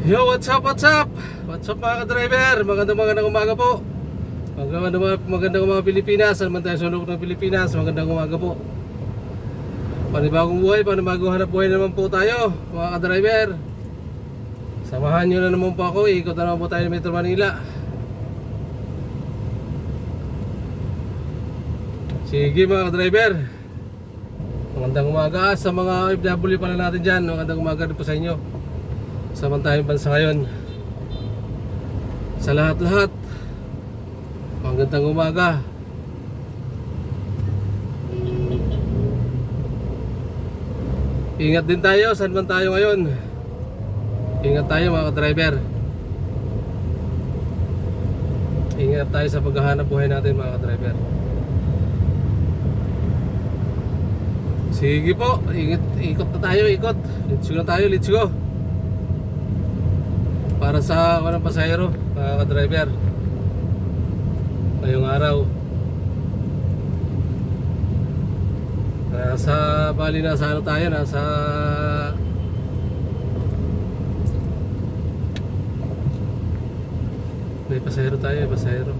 Yo, what's up, what's up? What's up mga ka-driver? Magandang umaga po. Magandang umaga Pilipinas. Saan man tayo sunog ng Pilipinas, magandang umaga po. Panibagong buhay, panibagong hanap buhay naman po tayo mga ka-driver. Samahan nyo na naman po ako. Ikot na naman po tayo ng Metro Manila. Sige mga ka-driver, magandang umaga sa mga OFW pala natin dyan. Magandang umaga rin po sa inyo sa tayong bansa ngayon. Sa lahat-lahat, magandang umaga. Ingat din tayo saan man tayo ngayon. Ingat tayo mga ka-driver. Ingat tayo sa paghahanap buhay natin mga ka-driver. Sige po, ikot na tayo, ikot. Let's go na tayo, let's go. Para sa walang pasahero, mga ka-driver, ngayong araw nasa ano tayo, may pasahero tayo, may pasahero.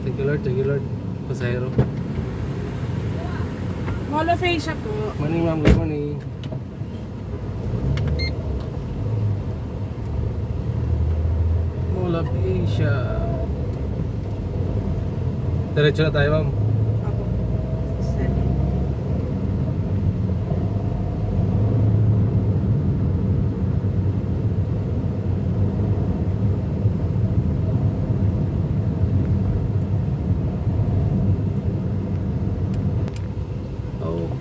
Thank you Lord, pasahero. Mall of Asia po. Morning ma'am, good morning. Mall of Asia. Diretso na tayo ma'am. Ako. Sali.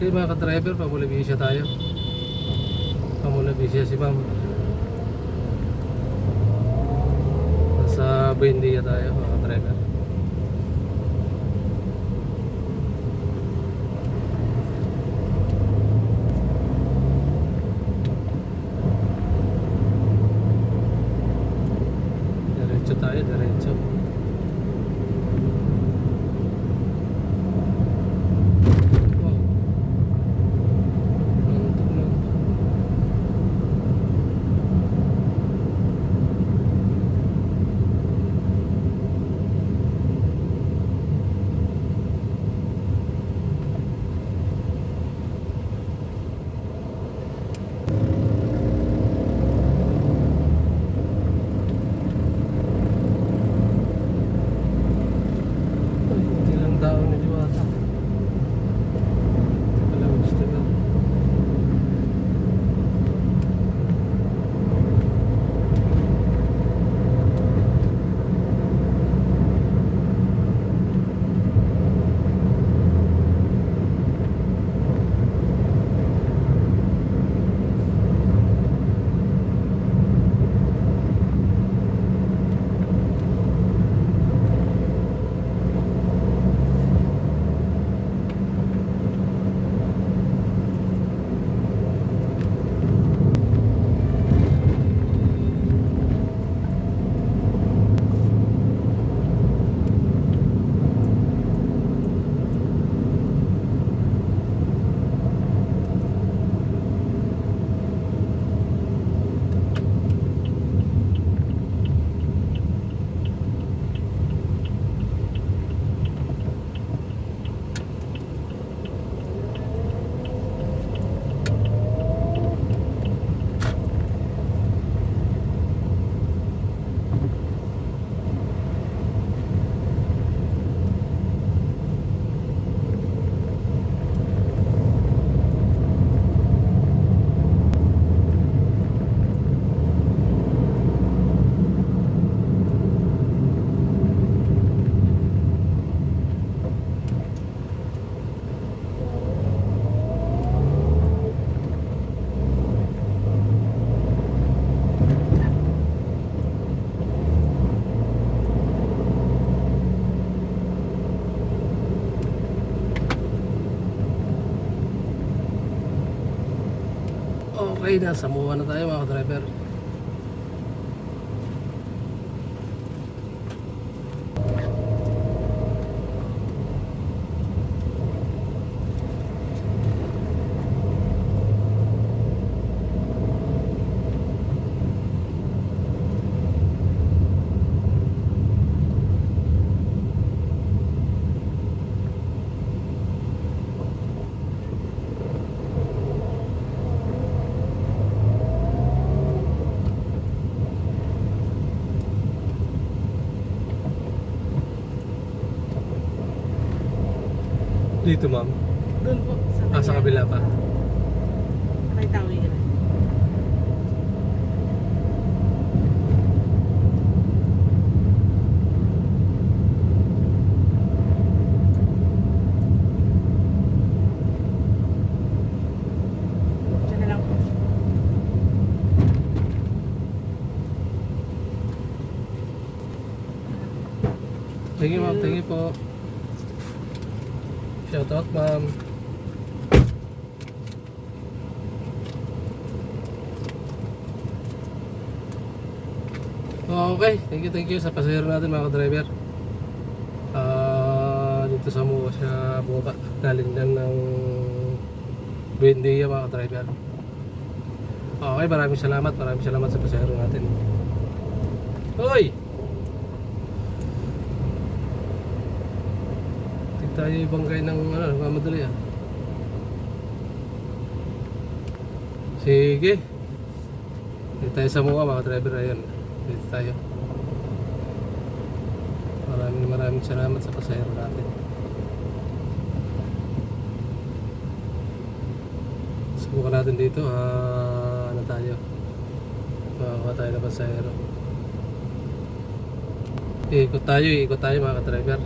Okay mga ka-driver, pamulabisya tayo. Pamulabisya si ma'am. Nasa Buendia tayo mga ka-driver. Diretso tayo, diretso. Okay, nasa Mua na tayo mga driver. Dito ma'am. Doon po. Sa kabila pa. May tawiran. Diyan na lang po. Thank you ma'am, thank you po. Shout out ma'am. Okay, thank you sa pasahero natin mga ka-driver. Dito sa Mua siya bumaba. Galing lang ng Buendia mga ka-driver. Okay, maraming salamat sa pasahero natin. Hoy! Tig tayo ibangkay ng mamadali ah. Sige. Dito tayo sa Mua mga ka-driver, ayun. Dito tayo. Maraming salamat sa pasahero natin. Subukan natin dito. Ano tayo? Makakuha tayo na pasahero. Ikot tayo mga ka-driver.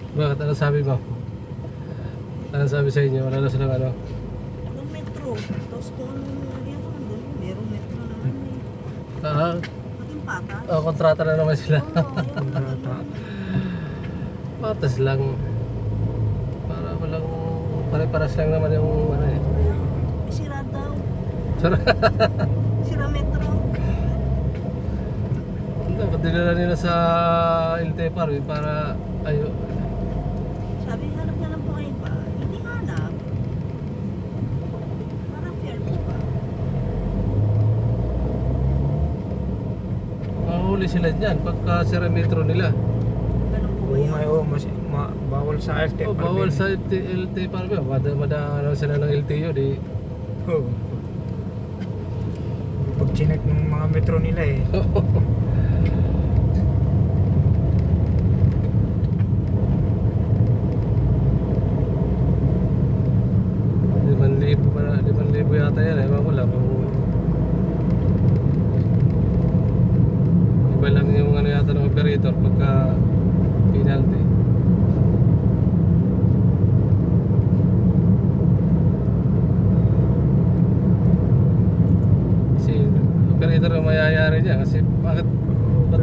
Bakit? Ano sabi mo? Ano sabi sa inyo? Wala na silang ano? Anong metro? Tapos kung anong area ko nandun, merong metro naman eh. Maging patas. Kontrata na naman sila. Oo, ayun. Ano? Patas lang. Para walang pare-paras lang naman yung ano eh. Sira daw. Sarap. Sira metro. Dapat dinala nila sa LTFR para ayo. Sabi, hanap na lang po kayo ba? Hindi hanap. Parang fair po ba? Mahuli sila dyan pagka sira metro nila. Ganun po ba Oo yun? nga, oo, bawal sa LTFR. Bawal sa LTFR ba? Madaan sila ng LTO di. Oo. Pag chinek ng mga metro nila eh. Libo yata yan, ewan ko lang kung iba lang yung ano yata ng operator pagka penalty. Kasi operator ang mayayari niya kasi ba't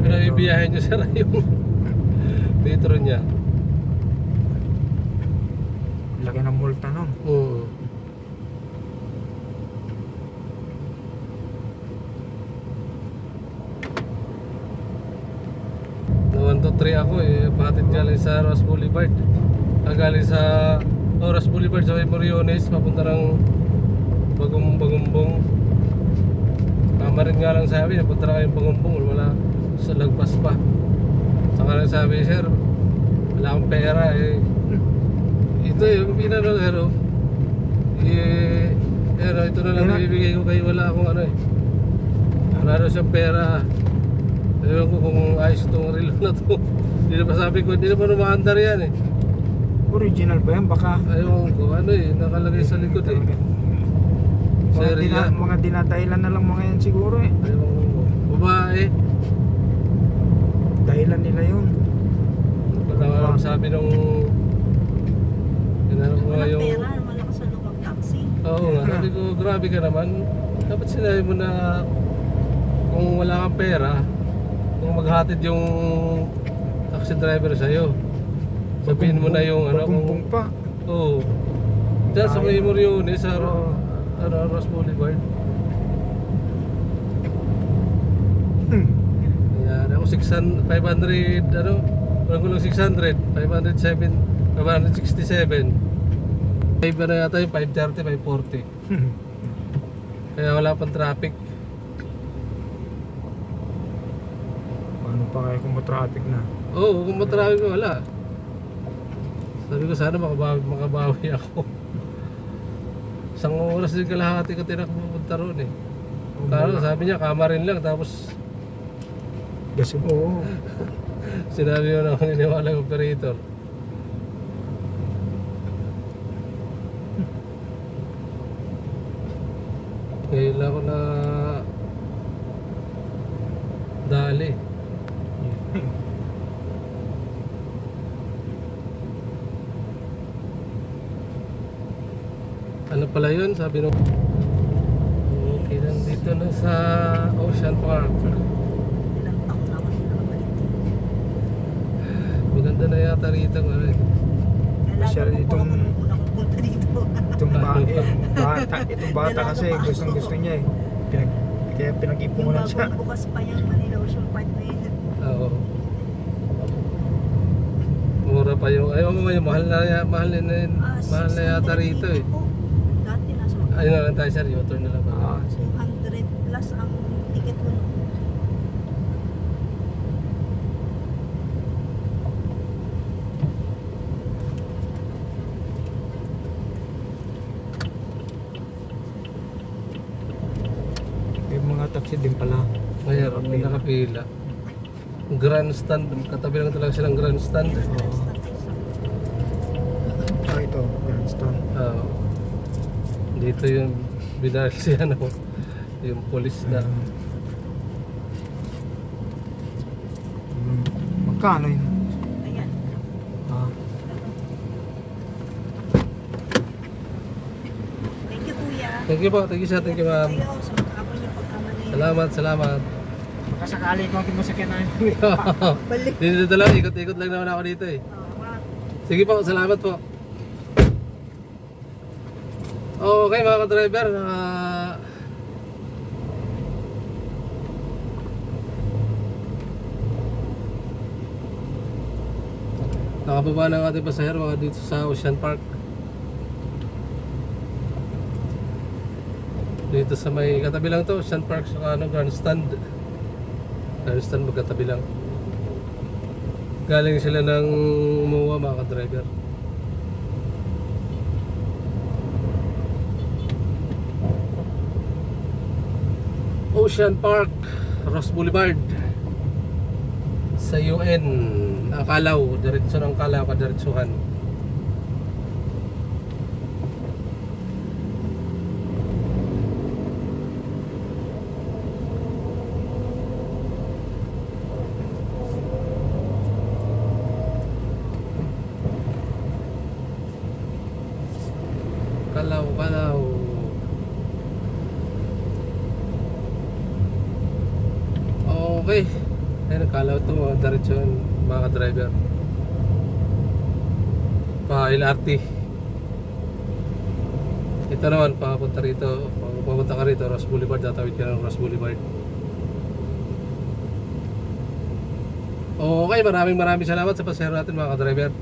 pinabibiyahin nyo sila yung litro niya. Laki ng multa nun. Na 1 to 3 ako eh, pahatid galing sa Ross Boulevard. Galing sa Ross Boulevard sa Moriones, papunta ng Bagumbong. Tama rin nga lang sabi, napunta na kayong Bagumbong, wala sa lagpas pa. Saka lang sabi, sir, wala akong pera eh. Ito yung pinano, pero ito na lang ibibigay ko kayo, wala akong ano eh. Wala na siyang pera. Ewan ko kung ayos itong relo na to. Hindi na pa sabi ko, hindi na pa numaandar yan eh. Original ba yan? Baka Ewan ko, ano eh, nakalagay sa likod eh. mga dinadahilan na lang mga yan siguro eh. Ewan ko, babae. Dahilan nila yun. Pagkakaroon sabi nung inano ko nga Walang yung pera, malakas sa lukang taxi. oo nga, sabi ko grabe ka naman. Dapat sinabi mo na kung wala kang pera, kung maghatid yung taxi driver sa'yo, sabihin mo na yung ano Bagumbong kung pa. oo. Diyan sa may Moriones sa Oo. Ross Boulevard. Hmm. Yan, ako 500 ano, walang kulang 600, 567. 5 na yata yung 5:30, 5:40. Kaya wala pang traffic. Paano pa kaya kung matraffic na? Oo, kung matraffic wala. Sabi ko sana makabawi ako. Isang oras din kalahati ka tinakpunta roon eh. Kaya sabi niya kamarin lang tapos Gasol. Oo. sinabi mo na maniniwala ng operator. Ngayon lang ako na dali. Ano pala yun? Sabi nung okay lang dito na sa Ocean Park. Ilang taon na ako hindi nakabalik. Maganda na yata rito nga rin. Masyado itong- Unang punta dito. Itong bata kasi gustong gusto niya eh. Kaya Yung pinag-ipunan siya. bagong bukas pa yung Manila Ocean Park na yun. Oo. Mura pa yung, ayaw mo yung mahal na mahal na yata rito eh. 680 po. Dati nasa mga Ayun na lang tayo sir, U-turn na lang. Ah, 200 plus ang ticket mo. may mga taxi din pala. Mayroon, may nakapila. Grandstand, katabi lang talaga silang grandstand. Ah, ito. Grandstand. Oo. Dito yung binaril si ano, yung polis na. Magkano yun? Ayan. Ah, Thank you, kuya. Thank you po, thank you sir, thank you ma'am. Kayo, sa mga niyo pagkama na yun. Salamat, salamat. kasakali ko ang masakyan na Balik. Dito lang, ikot-ikot lang naman ako dito eh. Sige po, salamat po. Okay mga ka-driver, nakababa na ang ating pasahero mga dito sa Ocean Park. Dito sa may katabi lang to, Ocean Park sa Grandstand. Grandstand magkatabi lang. Galing sila ng MOA mga ka-driver. Ocean Park, Ross Boulevard sa UN, Kalaw, diretso ng Kalaw, kadiretsuhan. Kalaw. Okay. Ayun, Kalaw to mga diretso mga driver. Pa LRT. Ito naman papunta rito. Papunta ka rito, Ross Boulevard, tatawid ka ng Ross Boulevard. Okay, maraming salamat sa pasahero natin mga ka-driver.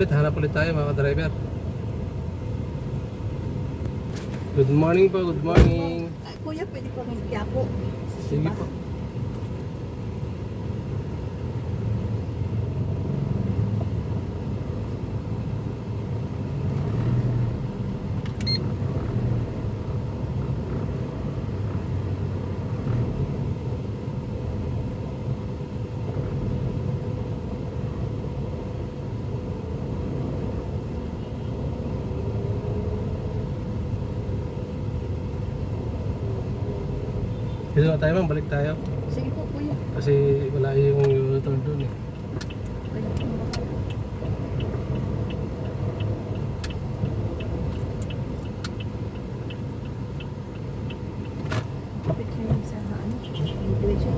Hanap ulit tayo mga ka-driver. Good morning po, good morning. Kuya, pwede pa magkaya po. Sige po. Dito na tayo ma'am, balik tayo. Sige po, kuya. Kasi wala yung U-turn doon eh. Kapit kayo sa ano, immigration.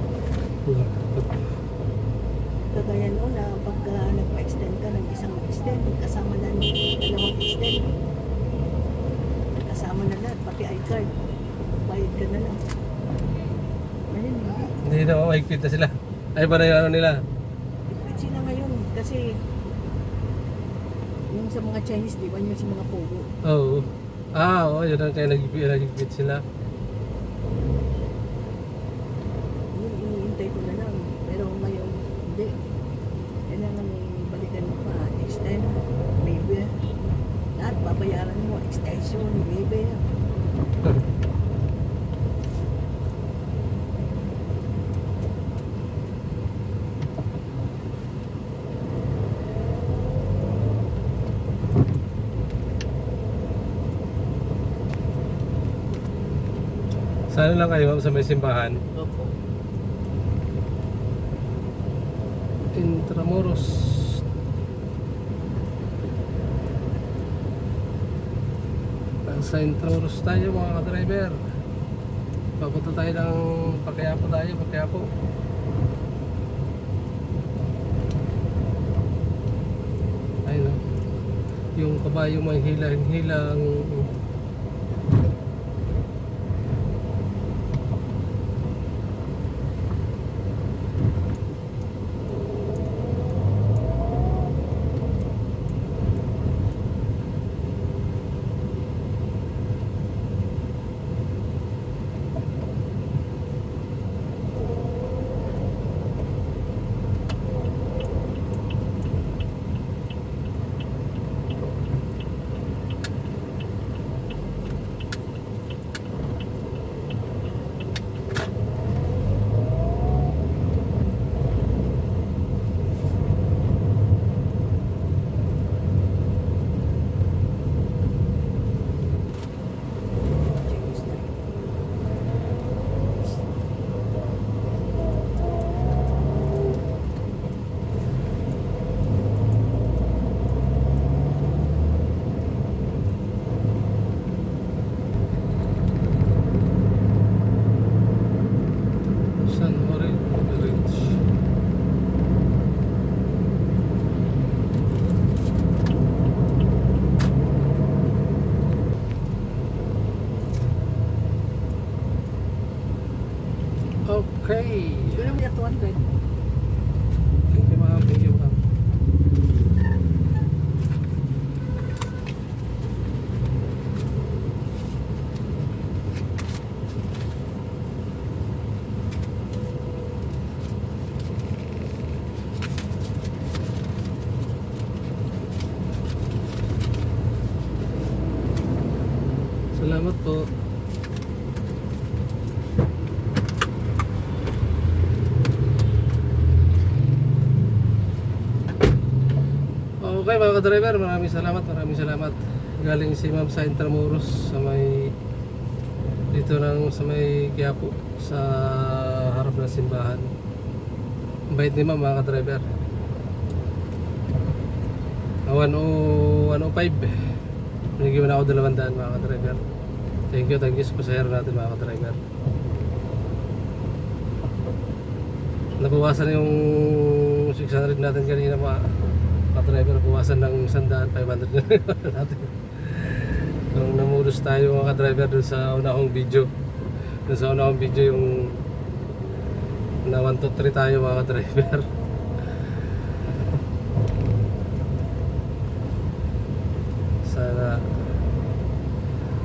Kagaya noon na pag nagpa-extend ka ng isang extend, kasama na dalawang extend. Kasama na lahat, pati I-card. Bayad ka na lang. Ngayon, hindi. Hindi na mahigpit na sila. Ay ba na yung ano nila? Ipit sila ngayon kasi sa mga Chinese, di ba yun sa mga pogo? Oo. Oo, yun ang kaya nagigpit sila. Yun, iniintay ko na lang. Pero ngayon, hindi. Kailangan may balikan mo pa. Extend, maybe. Lahat babayaran mo. Extension, maybe. Saan lang kayo ma'am sa may simbahan? Opo. Intramuros. Sa Intramuros tayo mga ka-driver. Papunta tayo ng Paquiapo tayo, Paquiapo. Ayun o. Yung kabayo may hilang-hilang. Chinese na. San Jorge Ridge. Okay. Yun ang mga 200. Thank you ma'am, thank you ma'am. Salamat po. Okay mga ka-driver, maraming salamat. Galing si ma'am sa Intramuros sa may dito lang sa may Quiapo sa harap ng simbahan. Ang bait ni ma'am mga ka-driver. 105. Binigyan mo na ako 200 mga ka-driver. Thank you sa pasahero natin mga ka-driver. Nabawasan yung 600 natin kanina mga ka-driver. Nabawasan ng 100, 500 natin. Nung namulos tayo mga ka-driver dun sa unahong video. Dun sa unahong video yung na 1, 2, 3 tayo mga ka-driver. Sana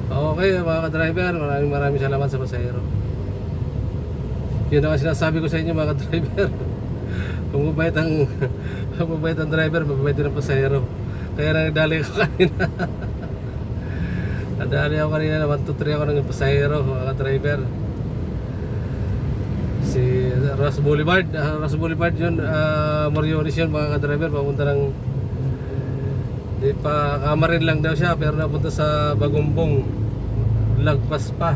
okay mga ka-driver, maraming salamat sa pasahero. Yun ang sinasabi ko sa inyo mga ka-driver. Kung mabait ang mabait ang driver, mabait din ang pasahero. Kaya nagdali ako kanina. Nadali ako kanina na 1, 2, 3 ako ng pasahero mga ka-driver. Si Ross Boulevard yun, Moriones yun mga ka-driver, papunta ng di pa Kamarin lang daw siya pero napunta sa Bagumbong, lagpas pa,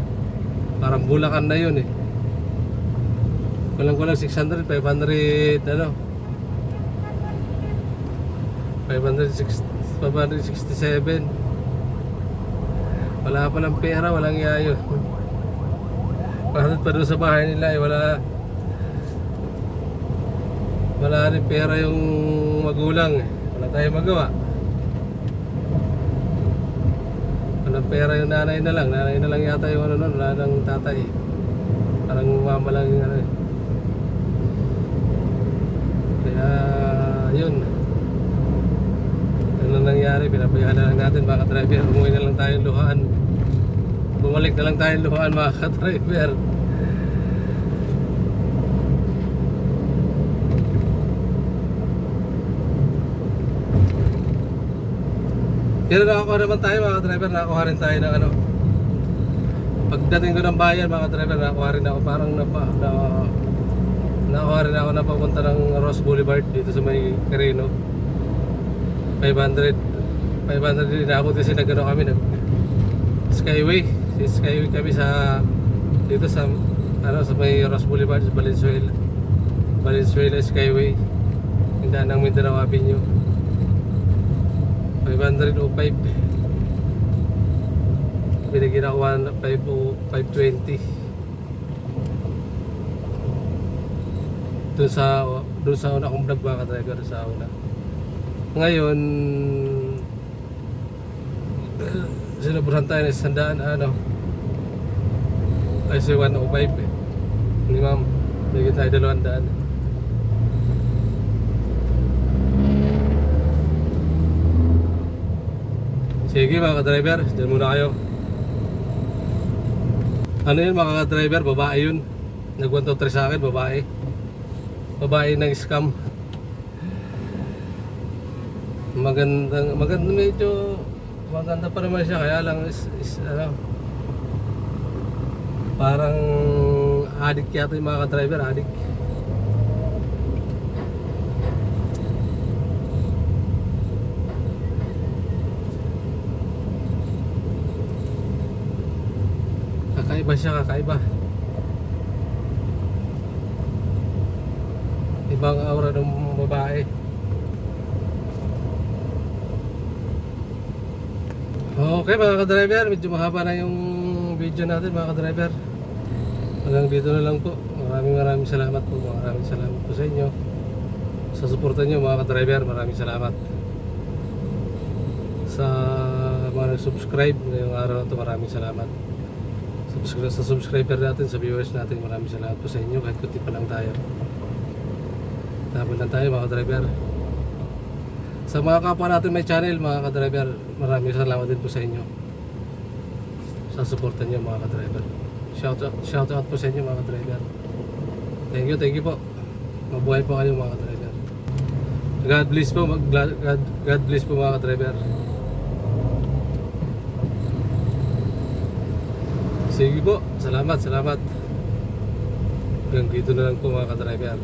parang Bulacan na yun eh. Kulang 600, 500 ano 567. Wala pa ng pera, walang yayo. Bakit pa doon sa bahay nila eh, wala rin pera yung magulang eh. Wala tayong magawa. Walang pera yung nanay na lang yata yung ano nun, wala nang tatay. Parang mama lang yung ano eh. Kaya yun. na nangyari, pinabayaan na lang natin mga ka-driver. Umuwi na lang tayong Luhaan. Bumalik na lang tayong Luhaan mga ka-driver. Pero nakakuha naman tayo mga driver, nakakuha rin tayo ng ano. Pagdating ko ng bayan mga driver, nakakuha rin ako parang nakakuha rin ako na papunta ng Ross Boulevard dito sa may Carino. 500 din ako kasi nagano kami nag Skyway. Skyway kami sa dito sa ano sa may Ross Boulevard sa Valenzuela. Valenzuela Skyway. Hindi ng Mindanao Avenue. 505 binigyan ako 520 doon sa una kong vlog mga driver sa una. Ngayon sinuburan tayo ng 100 ano ay si 105 hindi ma'am binigyan tayo 200. Sige mga ka-driver, dyan muna kayo. Ano yun mga ka-driver, babae yun. Nag-123 sa akin, babae. Babae ng scam. Maganda medyo maganda pa naman siya, kaya lang is ano, parang addict yata yung mga ka-driver, addict. Kakaiba siya, kakaiba. Ibang aura ng babae. Okay mga ka-driver, medyo mahaba na yung video natin mga ka-driver. Hanggang dito na lang po. Maraming salamat po. Maraming salamat po sa inyo. Sa suporta nyo mga ka-driver, maraming salamat. Sa mga nag-subscribe ngayong araw na ito, maraming salamat. Sa subscriber natin, sa viewers natin, maraming salamat po sa inyo. Kahit kunti pa lang tayo, laban lang tayo mga ka-driver. Sa mga kapwa natin may channel mga ka-driver, maraming salamat din po sa inyo sa suporta nyo mga ka-driver. Shout out po sa inyo mga ka-driver. Thank you po. Mabuhay po kayo mga ka-driver. God bless po, God bless po mga ka-driver. Sige po, salamat. Hanggang dito na lang po mga ka-driver.